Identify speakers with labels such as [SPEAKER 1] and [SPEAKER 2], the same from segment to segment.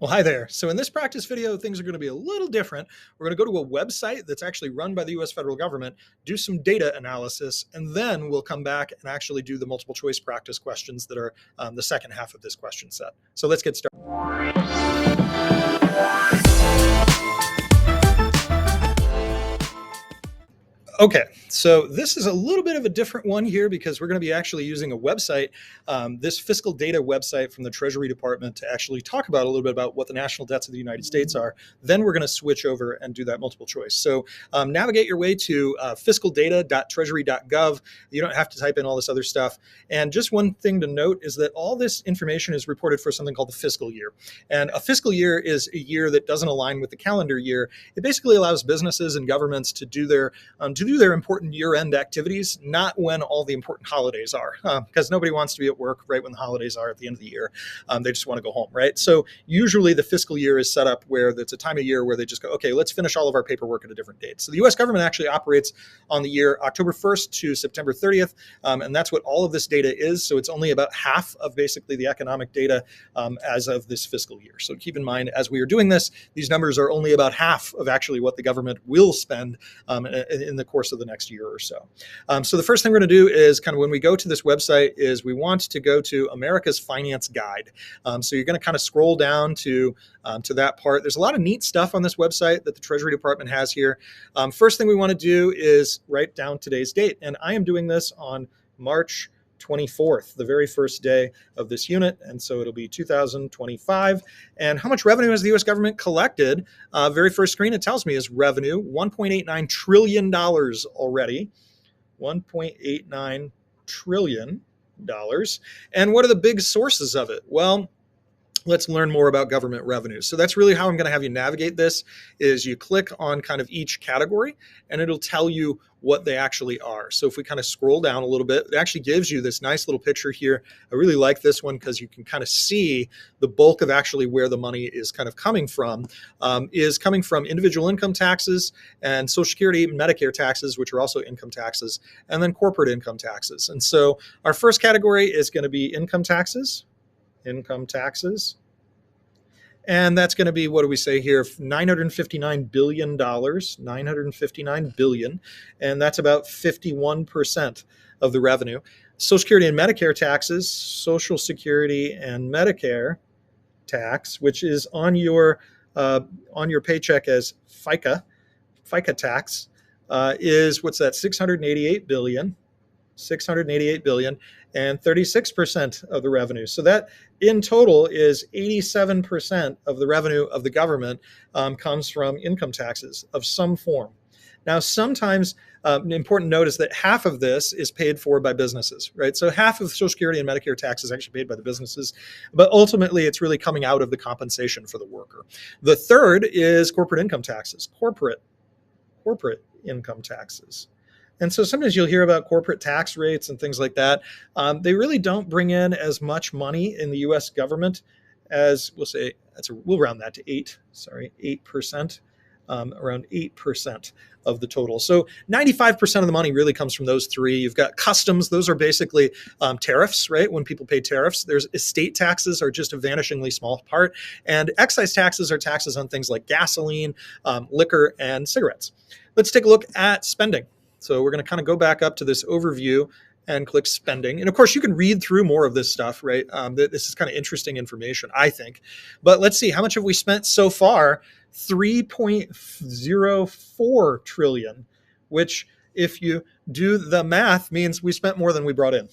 [SPEAKER 1] Well, hi there. So in this practice video, things are going to be a little different. We're going to go to a website that's actually run by the US federal government, do some data analysis, and then we'll come back and actually do the multiple choice practice questions that are the second half of this question set. So let's get started. Okay, so this is a little bit of a different one here because we're going to be actually using a website, this fiscal data website from the Treasury Department to actually talk about a little bit about what the national debts of the United States are. Then we're going to switch over and do that multiple choice. So navigate your way to fiscaldata.treasury.gov. You don't have to type in all this other stuff. And just one thing to note is that all this information is reported for something called the fiscal year. And a fiscal year is a year that doesn't align with the calendar year. It basically allows businesses and governments to do their important year-end activities, not when all the important holidays are, because nobody wants to be at work right when the holidays are at the end of the year. They just want to go home, right? So usually the fiscal year is set up where it's a time of year where they just go, okay, let's finish all of our paperwork at a different date. So the U.S. government actually operates on the year October 1st to September 30th, and that's what all of this data is. So it's only about half of basically the economic data as of this fiscal year. So keep in mind, as we are doing this, these numbers are only about half of actually what the government will spend in the course of the next year or so. So the first thing we're going to do is kind of when we go to this website is we want to go to America's Finance Guide. So you're going to kind of scroll down to that part. There's a lot of neat stuff on this website that the Treasury Department has here. First thing we want to do is write down today's date. And I am doing this on March 24th, the very first day of this unit. And so it'll be 2025. And how much revenue has the US government collected? Very first screen, it tells me is revenue, $1.89 trillion already. $1.89 trillion. And what are the big sources of it? Well, let's learn more about government revenue. So that's really how I'm going to have you navigate this is you click on kind of each category and it'll tell you what they actually are. So if we kind of scroll down a little bit, it actually gives you this nice little picture here. I really like this one because you can kind of see the bulk of actually where the money is kind of coming from, is coming from individual income taxes and Social Security and Medicare taxes, which are also income taxes, and then corporate income taxes. And so our first category is going to be income taxes. And that's going to be, what do we say here? $959 billion, $959 billion. And that's about 51% of the revenue. Social Security and Medicare taxes, Social Security and Medicare tax, which is on your paycheck as FICA tax, is, what's that? $688 billion, and 36% of the revenue. So that in total is 87% of the revenue of the government comes from income taxes of some form. Now, sometimes an important note is that half of this is paid for by businesses, right? So half of Social Security and Medicare tax is actually paid by the businesses, but ultimately it's really coming out of the compensation for the worker. The third is corporate income taxes, corporate income taxes. And so sometimes you'll hear about corporate tax rates and things like that. They really don't bring in as much money in the U.S. government as, we'll say, we'll round that to 8%, around 8% of the total. So 95% of the money really comes from those three. You've got customs. Those are basically tariffs, right? When people pay tariffs. There's estate taxes are just a vanishingly small part. And excise taxes are taxes on things like gasoline, liquor, and cigarettes. Let's take a look at spending. So we're going to kind of go back up to this overview and click spending. And of course, you can read through more of this stuff, right? This is kind of interesting information, I think. But let's see, how much have we spent so far? $3.04 trillion, which if you do the math means we spent more than we brought in.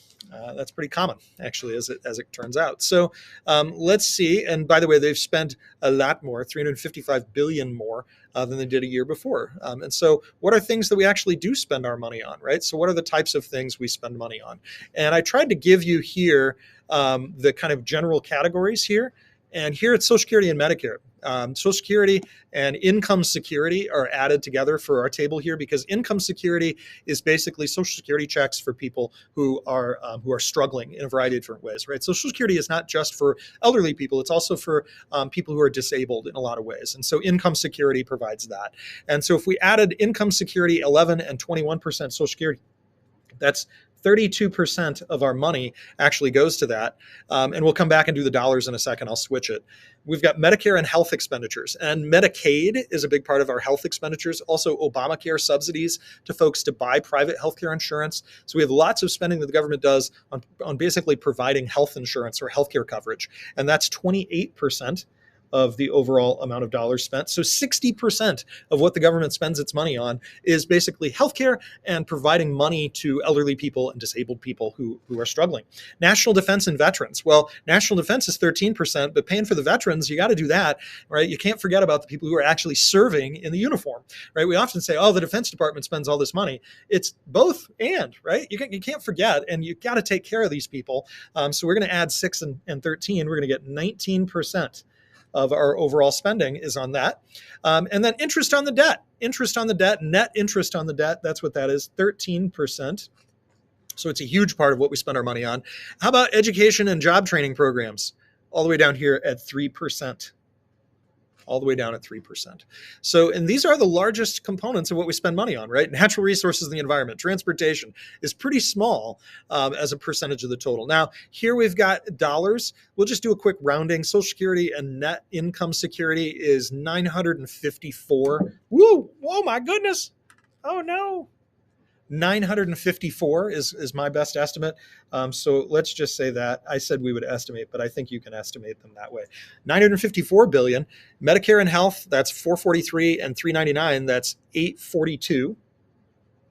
[SPEAKER 1] That's pretty common, actually, as it turns out. So let's see. And by the way, they've spent a lot more, $355 billion more than they did a year before. And so what are things that we actually do spend our money on, right? So what are the types of things we spend money on? And I tried to give you here the kind of general categories here. And here it's Social Security and Medicare. Social Security and income security are added together for our table here because income security is basically Social Security checks for people who are struggling in a variety of different ways, right? Social Security is not just for elderly people; it's also for people who are disabled in a lot of ways. And so income security provides that. And so if we added income security 11 and 21% Social Security, that's 32% of our money actually goes to that. And we'll come back and do the dollars in a second. I'll switch it. We've got Medicare and health expenditures, and Medicaid is a big part of our health expenditures. Also, Obamacare subsidies to folks to buy private healthcare insurance. So we have lots of spending that the government does on basically providing health insurance or healthcare coverage. And that's 28% of the overall amount of dollars spent. So 60% of what the government spends its money on is basically healthcare and providing money to elderly people and disabled people who are struggling. National defense and veterans. Well, national defense is 13%, but paying for the veterans, you got to do that, right? You can't forget about the people who are actually serving in the uniform, right? We often say, oh, the Defense Department spends all this money. It's both and, right? You can't forget, and you got to take care of these people. So we're going to add 6 and 13. We're going to get 19% of our overall spending is on that. And then interest on the debt, net interest on the debt, that's what that is, 13%. So it's a huge part of what we spend our money on. How about education and job training programs? All the way down here at 3%. All the way down at 3%. So, and these are the largest components of what we spend money on, right? Natural resources and the environment. Transportation is pretty small as a percentage of the total. Now, here we've got dollars. We'll just do a quick rounding. Social Security and net income security is 954. Woo! Oh my goodness. Oh no. 954 is my best estimate. So let's just say that. I said we would estimate, but I think you can estimate them that way. 954 billion. Medicare and health, that's 443, and 399, that's 842.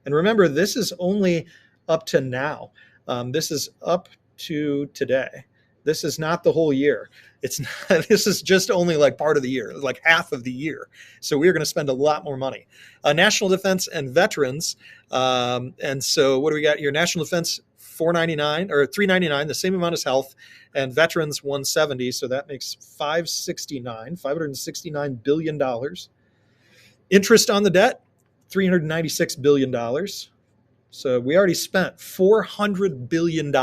[SPEAKER 1] And remember, this is only up to now. This is up to today. This is not the whole year. It's not, this is just only like part of the year, like half of the year. So we're going to spend a lot more money. National defense and veterans. And so what do we got here? National defense, 499 or 399, the same amount as health, and veterans 170. So that makes 569 billion dollars. Interest on the debt, $396 billion. So we already spent $400 billion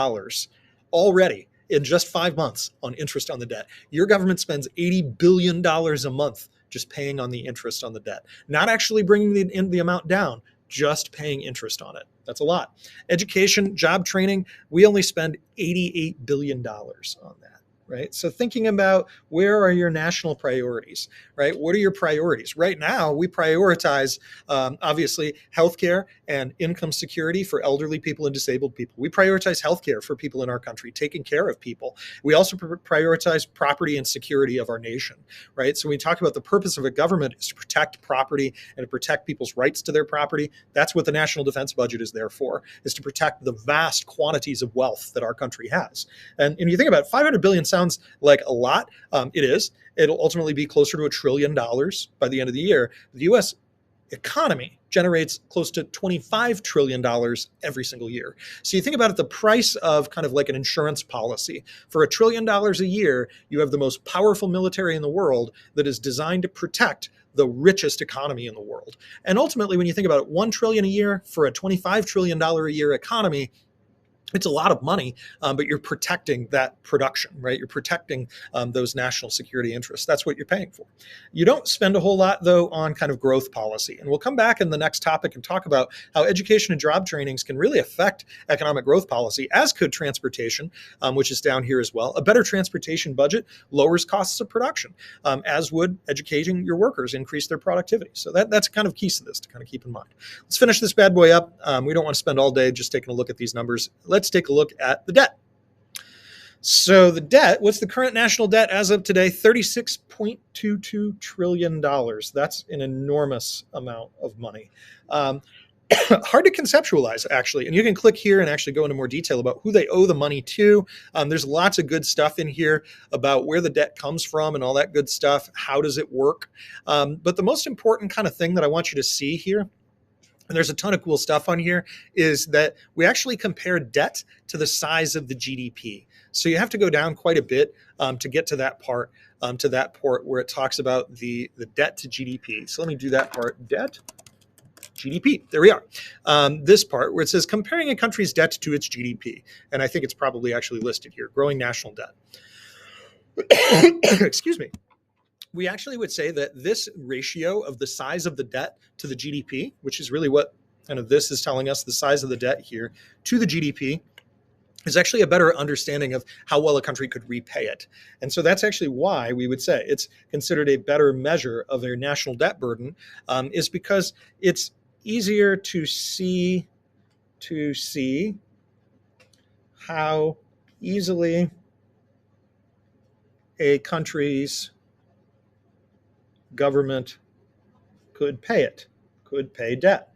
[SPEAKER 1] already in just 5 months on interest on the debt. Your government spends $80 billion a month just paying on the interest on the debt, not actually bringing the amount down, just paying interest on it. That's a lot. Education, job training, we only spend $88 billion on that. Right? So thinking about where are your national priorities, right? What are your priorities? Right now, we prioritize, obviously, healthcare and income security for elderly people and disabled people. We prioritize healthcare for people in our country, taking care of people. We also prioritize property and security of our nation, right? So when we talk about the purpose of a government is to protect property and to protect people's rights to their property. That's what the national defense budget is there for, is to protect the vast quantities of wealth that our country has. And you think about it, 500 billion sounds like a lot. It is. It'll ultimately be closer to $1 trillion by the end of the year. The U.S. economy generates close to $25 trillion every single year. So you think about it, the price of kind of like an insurance policy. For $1 trillion a year, you have the most powerful military in the world that is designed to protect the richest economy in the world. And ultimately, when you think about it, $1 trillion a year for a $25 trillion a year economy, it's a lot of money, but you're protecting that production, right? You're protecting those national security interests. That's what you're paying for. You don't spend a whole lot, though, on kind of growth policy. And we'll come back in the next topic and talk about how education and job trainings can really affect economic growth policy, as could transportation, which is down here as well. A better transportation budget lowers costs of production, as would educating your workers, increase their productivity. So that's kind of keys to this to kind of keep in mind. Let's finish this bad boy up. We don't want to spend all day just taking a look at these numbers. Let's take a look at the debt. So the debt, what's the current national debt as of today? $36.22 trillion. That's an enormous amount of money. Hard to conceptualize, actually. And you can click here and actually go into more detail about who they owe the money to. There's lots of good stuff in here about where the debt comes from and all that good stuff. How does it work? But the most important kind of thing that I want you to see here, and there's a ton of cool stuff on here, is that we actually compare debt to the size of the GDP. So you have to go down quite a bit to get to that part where it talks about the debt to GDP. So let me do that part, debt, GDP. There we are. This part where it says comparing a country's debt to its GDP. And I think it's probably actually listed here, growing national debt. Excuse me. We actually would say that this ratio of the size of the debt to the GDP, which is really what kind of this is telling us the size of the debt here to the GDP, is actually a better understanding of how well a country could repay it. And so that's actually why we would say it's considered a better measure of their national debt burden, is because it's easier to see how easily a country's government could pay debt.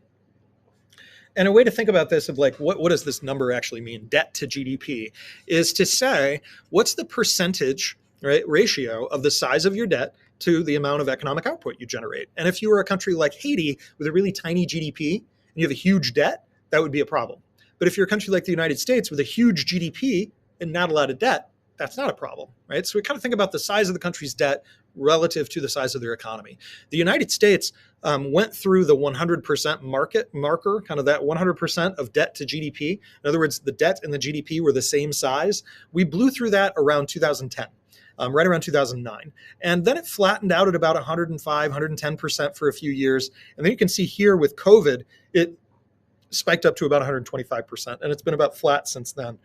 [SPEAKER 1] And a way to think about this of like, what does this number actually mean, debt to GDP, is to say, what's the percentage, right, ratio of the size of your debt to the amount of economic output you generate? And if you were a country like Haiti with a really tiny GDP and you have a huge debt, that would be a problem. But if you're a country like the United States with a huge GDP and not a lot of debt, that's not a problem, right? So we kind of think about the size of the country's debt relative to the size of their economy. The United States went through the 100% marker, kind of that 100% of debt to GDP. In other words, the debt and the GDP were the same size. We blew through that around 2010. Right around 2009. And then it flattened out at about 105, 110% for a few years. And then you can see here with COVID, it spiked up to about 125%, and it's been about flat since then.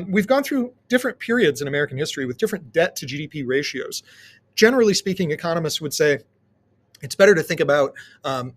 [SPEAKER 1] We've gone through different periods in American history with different debt to GDP ratios. Generally speaking, economists would say it's better to think about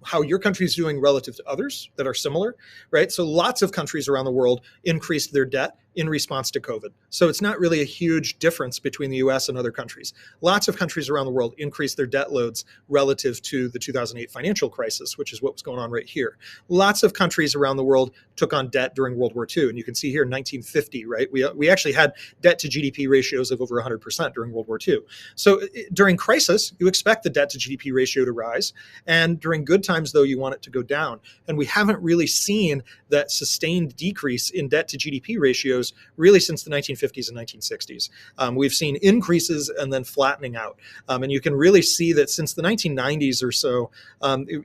[SPEAKER 1] how your country is doing relative to others that are similar, right? So lots of countries around the world increased their debt in response to COVID. So it's not really a huge difference between the US and other countries. Lots of countries around the world increased their debt loads relative to the 2008 financial crisis, which is what was going on right here. Lots of countries around the world took on debt during World War II. And you can see here in 1950, right? We actually had debt to GDP ratios of over 100% during World War II. So during crisis, you expect the debt to GDP ratio to rise. And during good times, though, you want it to go down. And we haven't really seen that sustained decrease in debt to GDP ratios really since the 1950s and 1960s. We've seen increases and then flattening out. And you can really see that since the 1990s or so,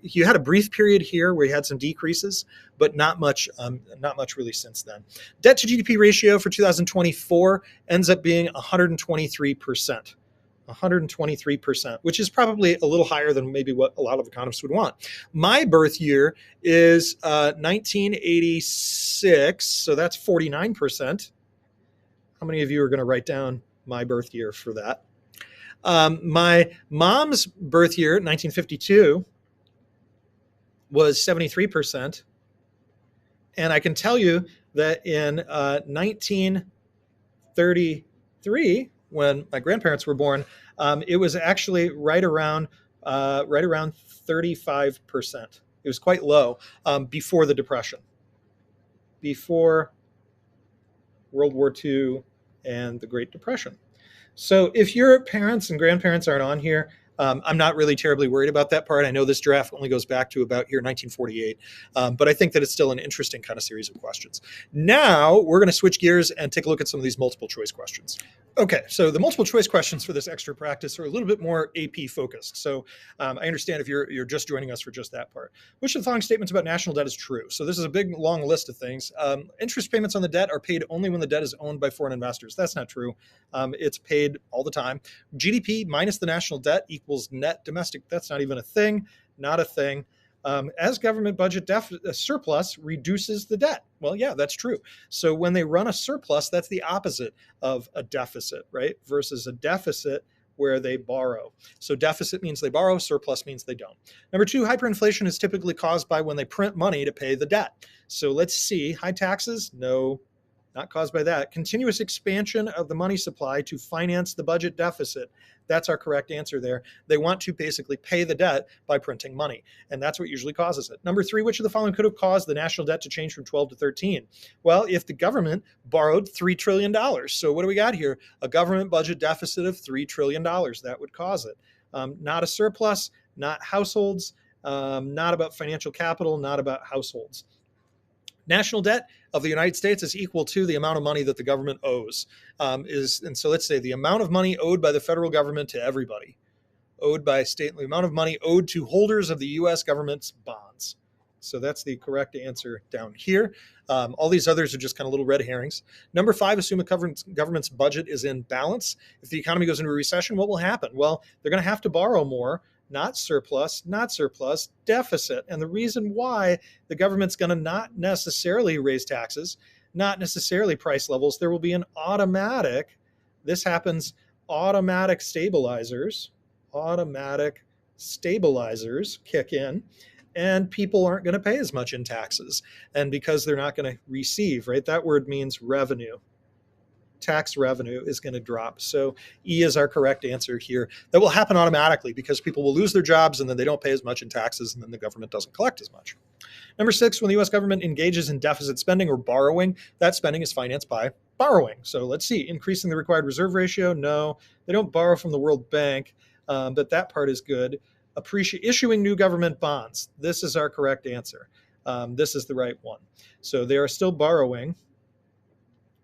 [SPEAKER 1] you had a brief period here where you had some decreases, but not much really since then. Debt to GDP ratio for 2024 ends up being 123%. 123%, which is probably a little higher than maybe what a lot of economists would want. My birth year is 1986, so that's 49%. How many of you are going to write down my birth year for that? My mom's birth year, 1952, was 73%. And I can tell you that in 1933, when my grandparents were born, it was actually right around 35%. It was quite low before the Depression, before World War II and the Great Depression. So if your parents and grandparents aren't on here, I'm not really terribly worried about that part. I know this draft only goes back to about here 1948, but I think that it's still an interesting kind of series of questions. Now we're going to switch gears and take a look at some of these multiple choice questions. Okay, so the multiple choice questions for this extra practice are a little bit more AP focused. So I understand if you're just joining us for just that part. Which of the following statements about national debt is true? So this is a big, long list of things. Interest payments on the debt are paid only when the debt is owned by foreign investors. That's not true. It's paid all the time. GDP minus the national debt equals net domestic. That's not even a thing. Not a thing. As government budget surplus reduces the debt. Well, yeah, that's true. So when they run a surplus, that's the opposite of a deficit, right? Versus a deficit where they borrow. So deficit means they borrow, surplus means they don't. Number two, hyperinflation is typically caused by when they print money to pay the debt. So let's see, high taxes? No, not caused by that. Continuous expansion of the money supply to finance the budget deficit. That's our correct answer there. They want to basically pay the debt by printing money, and that's what usually causes it. Number three, which of the following could have caused the national debt to change from 12 to 13? Well, if the government borrowed $3 trillion. So what do we got here? A government budget deficit of $3 trillion. That would cause it. Not a surplus, not households, not about financial capital, not about households. National debt of the United States is equal to the amount of money that the government owes. And so let's say the amount of money owed by the federal government to everybody, owed by state, the amount of money owed to holders of the U.S. government's bonds. So that's the correct answer down here. All these others are just kind of little red herrings. Number 5, assume a government's budget is in balance. If the economy goes into a recession, what will happen? Well, they're going to have to borrow more, not surplus, deficit. And the reason why the government's going to not necessarily raise taxes, not necessarily price levels, there will be an automatic, this happens, automatic stabilizers kick in, and people aren't going to pay as much in taxes. And because they're not going to receive, right? That word means revenue. Tax revenue is going to drop. So E is our correct answer here. That will happen automatically because people will lose their jobs and then they don't pay as much in taxes and then the government doesn't collect as much. Number 6, when the US government engages in deficit spending or borrowing, that spending is financed by borrowing. So let's see, increasing the required reserve ratio. No, they don't borrow from the World Bank, but that part is good. Issuing new government bonds. This is our correct answer. This is the right one. So they are still borrowing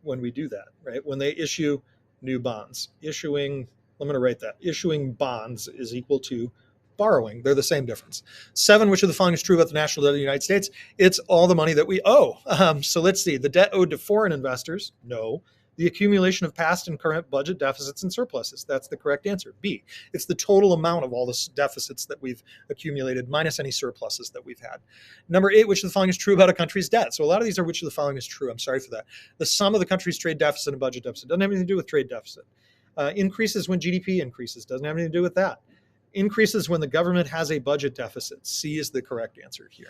[SPEAKER 1] when we do that, right? When they issue new bonds. I'm going to write that. Issuing bonds is equal to borrowing. They're the same difference. 7, which of the following is true about the national debt of the United States? It's all the money that we owe. So let's see. The debt owed to foreign investors? No. The accumulation of past and current budget deficits and surpluses. That's the correct answer. B, it's the total amount of all the deficits that we've accumulated minus any surpluses that we've had. Number 8, which of the following is true about a country's debt? So a lot of these are which of the following is true. I'm sorry for that. The sum of the country's trade deficit and budget deficit doesn't have anything to do with trade deficit. Increases when GDP increases doesn't have anything to do with that. Increases when the government has a budget deficit. C is the correct answer here.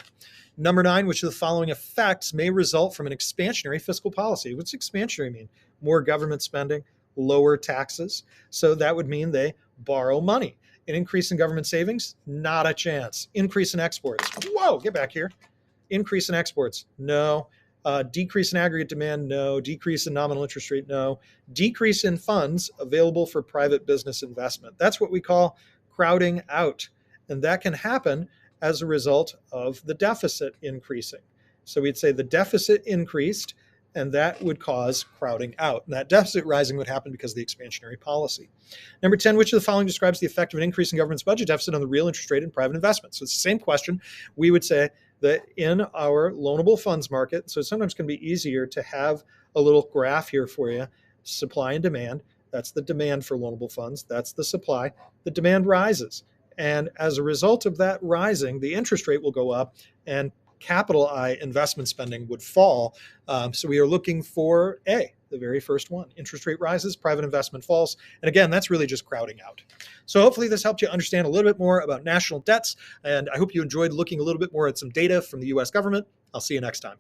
[SPEAKER 1] Number 9, which of the following effects may result from an expansionary fiscal policy? What's expansionary mean? More government spending, lower taxes. So that would mean they borrow money. An increase in government savings? Not a chance. Increase in exports? Whoa, get back here. Increase in exports? No. Decrease in aggregate demand? No. Decrease in nominal interest rate? No. Decrease in funds available for private business investment. That's what we call crowding out. And that can happen as a result of the deficit increasing. So we'd say the deficit increased, and that would cause crowding out. And that deficit rising would happen because of the expansionary policy. Number 10, which of the following describes the effect of an increase in government's budget deficit on the real interest rate in private investment? So it's the same question. We would say that in our loanable funds market, so sometimes it can be easier to have a little graph here for you, supply and demand. That's the demand for loanable funds. That's the supply. The demand rises. And as a result of that rising, the interest rate will go up and capital I investment spending would fall. So we are looking for A, the very first one. Interest rate rises, private investment falls. And again, that's really just crowding out. So hopefully this helped you understand a little bit more about national debts. And I hope you enjoyed looking a little bit more at some data from the US government. I'll see you next time.